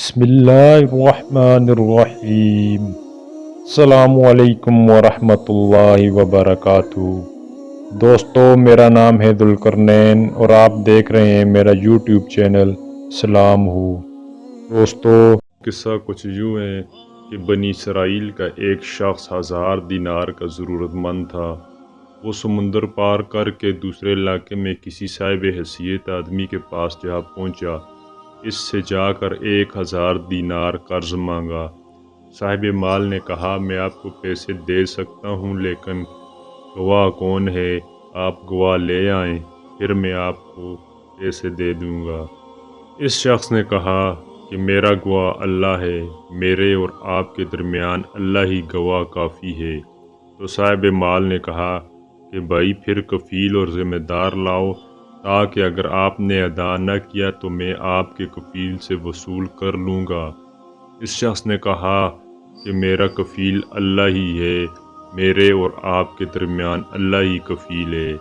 بسم اللہ الرحمن الرحیم۔ السلام علیکم ورحمۃ اللہ وبرکاتہ۔ دوستو، میرا نام ہے ذوالقرنین اور آپ دیکھ رہے ہیں میرا یوٹیوب چینل سلام ہو۔ دوستو، قصہ کچھ یوں ہے کہ بنی اسرائیل کا ایک شخص 1000 دینار کا ضرورت مند تھا۔ وہ سمندر پار کر کے دوسرے علاقے میں کسی صاحب حیثیت آدمی کے پاس جا پہنچا۔ اس سے جا کر 1000 دینار قرض مانگا۔ صاحب مال نے کہا، میں آپ کو پیسے دے سکتا ہوں، لیکن گواہ کون ہے؟ آپ گواہ لے آئیں، پھر میں آپ کو پیسے دے دوں گا۔ اس شخص نے کہا کہ میرا گواہ اللہ ہے، میرے اور آپ کے درمیان اللہ ہی گواہ کافی ہے۔ تو صاحب مال نے کہا کہ بھائی پھر کفیل اور ذمہ دار لاؤ، تاکہ اگر آپ نے ادا نہ کیا تو میں آپ کے کفیل سے وصول کر لوں گا۔ اس شخص نے کہا کہ میرا کفیل اللہ ہی ہے، میرے اور آپ کے درمیان اللہ ہی کفیل ہے۔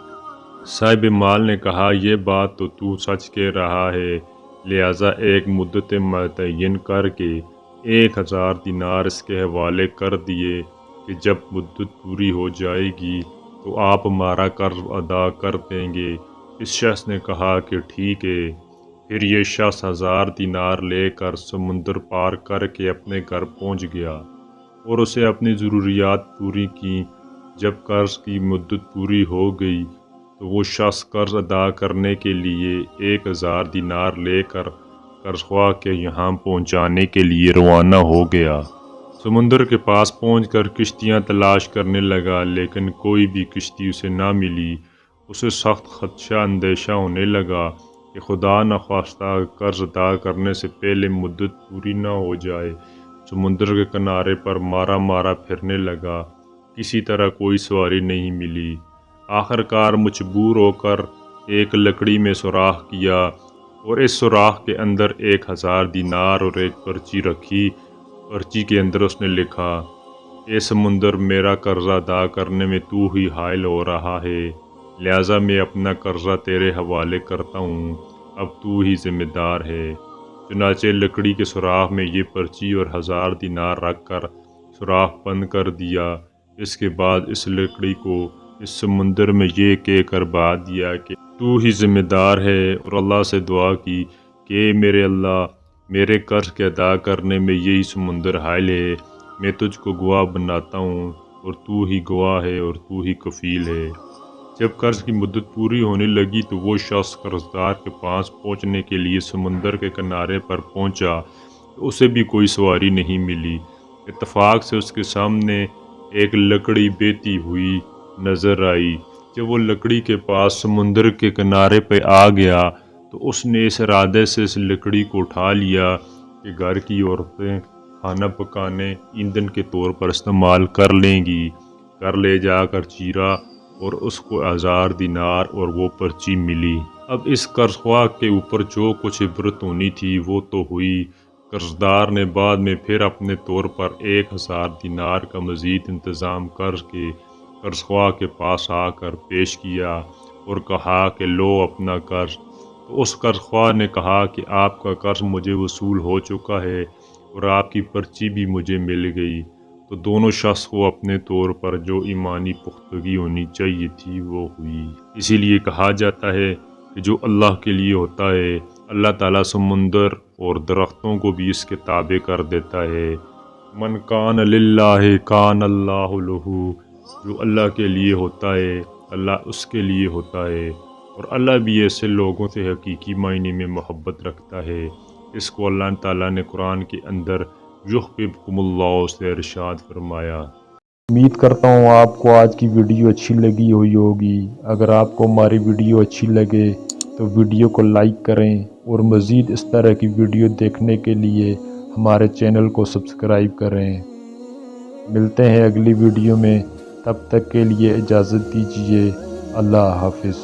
صاحب مال نے کہا، یہ بات تو سچ کہہ رہا ہے، لہٰذا ایک مدت متعین کر کے 1000 دینار اس کے حوالے کر دیے کہ جب مدت پوری ہو جائے گی تو آپ ہمارا قرض ادا کر دیں گے۔ اس شخص نے کہا کہ ٹھیک ہے۔ پھر یہ شخص 1000 دینار لے کر سمندر پار کر کے اپنے گھر پہنچ گیا اور اسے اپنی ضروریات پوری کیں۔ جب قرض کی مدت پوری ہو گئی تو وہ شخص قرض ادا کرنے کے لیے 1000 دینار لے کر قرض خواہ کے یہاں پہنچانے کے لیے روانہ ہو گیا۔ سمندر کے پاس پہنچ کر کشتیاں تلاش کرنے لگا، لیکن کوئی بھی کشتی اسے نہ ملی۔ اسے سخت خدشہ اندیشہ ہونے لگا کہ خدا نخواستہ قرض ادا کرنے سے پہلے مدت پوری نہ ہو جائے۔ سمندر کے کنارے پر مارا مارا پھرنے لگا، کسی طرح کوئی سواری نہیں ملی۔ آخر کار مجبور ہو کر ایک لکڑی میں سوراخ کیا اور اس سوراخ کے اندر 1000 دینار اور ایک پرچی رکھی۔ پرچی کے اندر اس نے لکھا، اے سمندر، میرا قرضہ ادا کرنے میں تو ہی حائل ہو رہا ہے، لہٰذا میں اپنا قرضہ تیرے حوالے کرتا ہوں، اب تو ہی ذمہ دار ہے۔ چنانچہ لکڑی کے سوراخ میں یہ پرچی اور 1000 دینار رکھ کر سوراخ بند کر دیا۔ اس کے بعد اس لکڑی کو اس سمندر میں یہ کہہ کر بہا دیا کہ تو ہی ذمہ دار ہے، اور اللہ سے دعا کی کہ میرے اللہ، میرے قرض کے ادا کرنے میں یہی سمندر حائل ہے، میں تجھ کو گواہ بناتا ہوں اور تو ہی گواہ ہے اور تو ہی کفیل ہے۔ جب قرض کی مدت پوری ہونے لگی تو وہ شخص قرضدار کے پاس پہنچنے کے لیے سمندر کے کنارے پر پہنچا تو اسے بھی کوئی سواری نہیں ملی۔ اتفاق سے اس کے سامنے ایک لکڑی بہتی ہوئی نظر آئی۔ جب وہ لکڑی کے پاس سمندر کے کنارے پہ آ گیا تو اس نے اس ارادے سے اس لکڑی کو اٹھا لیا کہ گھر کی عورتیں کھانا پکانے ایندھن کے طور پر استعمال کر لیں گی۔ گھر لے جا کر چیرا اور اس کو 1000 دینار اور وہ پرچی ملی۔ اب اس قرض خواہ کے اوپر جو کچھ عبرت ہونی تھی وہ تو ہوئی۔ قرضدار نے بعد میں پھر اپنے طور پر 1000 دینار کا مزید انتظام کر کے قرض خواہ کے پاس آ کر پیش کیا اور کہا کہ لو اپنا قرض۔ تو اس قرض خواہ نے کہا کہ آپ کا قرض مجھے وصول ہو چکا ہے اور آپ کی پرچی بھی مجھے مل گئی۔ تو دونوں شخص کو اپنے طور پر جو ایمانی پختگی ہونی چاہیے تھی وہ ہوئی۔ اسی لیے کہا جاتا ہے کہ جو اللہ کے لیے ہوتا ہے، اللہ تعالیٰ سمندر اور درختوں کو بھی اس کے تابع کر دیتا ہے۔ من کان للہ کان اللہ لہ، جو اللہ کے لیے ہوتا ہے اللہ اس کے لیے ہوتا ہے، اور اللہ بھی ایسے لوگوں سے حقیقی معنی میں محبت رکھتا ہے۔ اس کو اللہ تعالیٰ نے قرآن کے اندر یحببکم اللہ سے ارشاد فرمایا۔ امید کرتا ہوں آپ کو آج کی ویڈیو اچھی لگی ہوگی۔ اگر آپ کو ہماری ویڈیو اچھی لگے تو ویڈیو کو لائک کریں اور مزید اس طرح کی ویڈیو دیکھنے کے لیے ہمارے چینل کو سبسکرائب کریں۔ ملتے ہیں اگلی ویڈیو میں، تب تک کے لیے اجازت دیجیے۔ اللہ حافظ۔